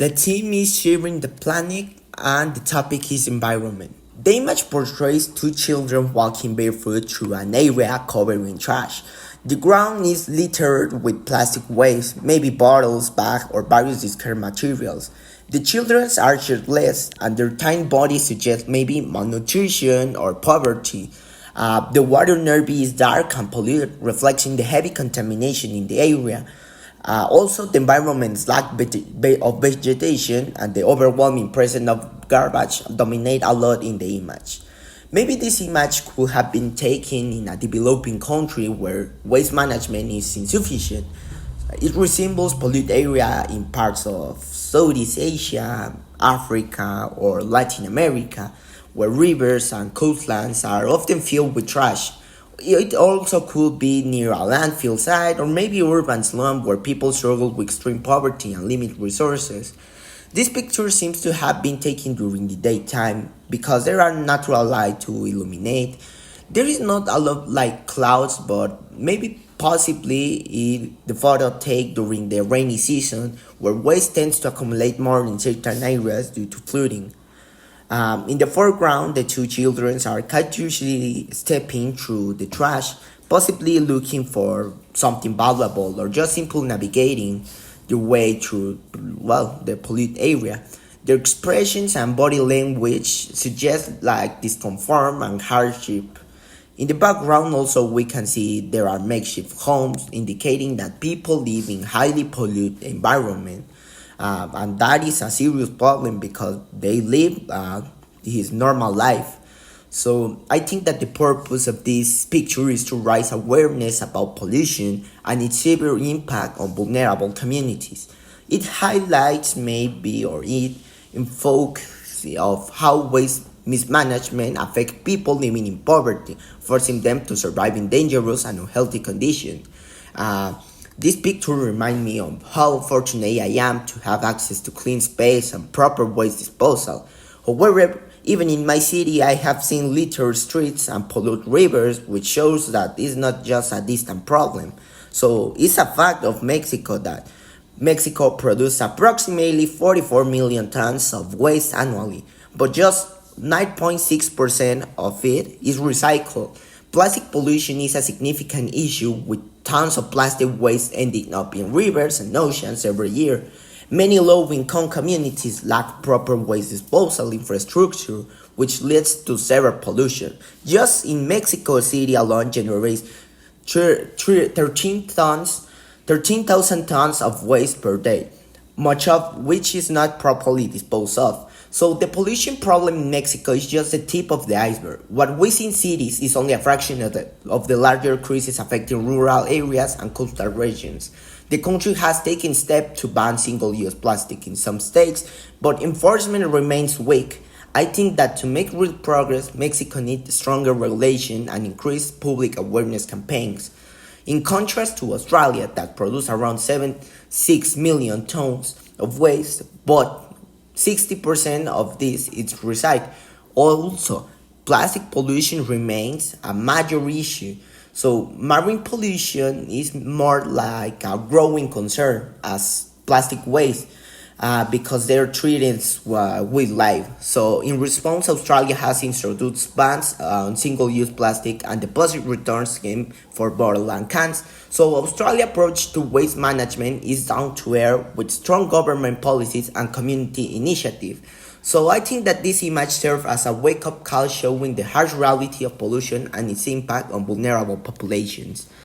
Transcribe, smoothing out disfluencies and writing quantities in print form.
The theme is sharing the planet and the topic is environment. The image portrays two children walking barefoot through an area covered in trash. The ground is littered with plastic waste, maybe bottles, bags, or various discarded materials. The children are shirtless, and their tiny bodies suggest maybe malnutrition or poverty. The water nearby is dark and polluted, reflecting the heavy contamination in the area. Also, the environment's lack of vegetation and the overwhelming presence of garbage dominate a lot in the image. Maybe this image could have been taken in a developing country where waste management is insufficient. It resembles polluted area in parts of Southeast Asia, Africa, or Latin America, where rivers and coastlines are often filled with trash. It also could be near a landfill site or maybe urban slum where people struggle with extreme poverty and limited resources. This picture seems to have been taken during the daytime because there are natural light to illuminate. There is not a lot like clouds, but maybe possibly the photo take during the rainy season where waste tends to accumulate more in certain areas due to flooding. In the foreground, the two children are cautiously stepping through the trash, possibly looking for something valuable or just simply navigating their way through, the polluted area. Their expressions and body language suggest like discomfort and hardship. In the background also we can see there are makeshift homes indicating that people live in highly polluted environment. And that is a serious problem because they live his normal life. So I think that the purpose of this picture is to raise awareness about pollution and its severe impact on vulnerable communities. It highlights maybe or it invokes of how waste mismanagement affects people living in poverty, forcing them to survive in dangerous and unhealthy conditions. This picture reminds me of how fortunate I am to have access to clean space and proper waste disposal. However, even in my city, I have seen littered streets and polluted rivers, which shows that it's not just a distant problem. So it's a fact of Mexico that Mexico produces approximately 44 million tons of waste annually, but just 9.6% of it is recycled. Plastic pollution is a significant issue with tons of plastic waste ending up in rivers and oceans every year. Many low-income communities lack proper waste disposal infrastructure, which leads to severe pollution. Just in Mexico City alone generates 13,000 tons of waste per day, much of which is not properly disposed of. So the pollution problem in Mexico is just the tip of the iceberg. What we see in cities is only a fraction of the larger crisis affecting rural areas and coastal regions. The country has taken steps to ban single-use plastic in some states, but enforcement remains weak. I think that to make real progress, Mexico needs stronger regulation and increased public awareness campaigns. In contrast to Australia, that produces around 6 million tons of waste, but 60% of this is recycled. Also, plastic pollution remains a major issue. So marine pollution is more like a growing concern as plastic waste because they're treated with life. So in response, Australia has introduced bans on single-use plastic and deposit return scheme for bottles and cans. So Australia's approach to waste management is down to earth with strong government policies and community initiative. So I think that this image serves as a wake-up call showing the harsh reality of pollution and its impact on vulnerable populations.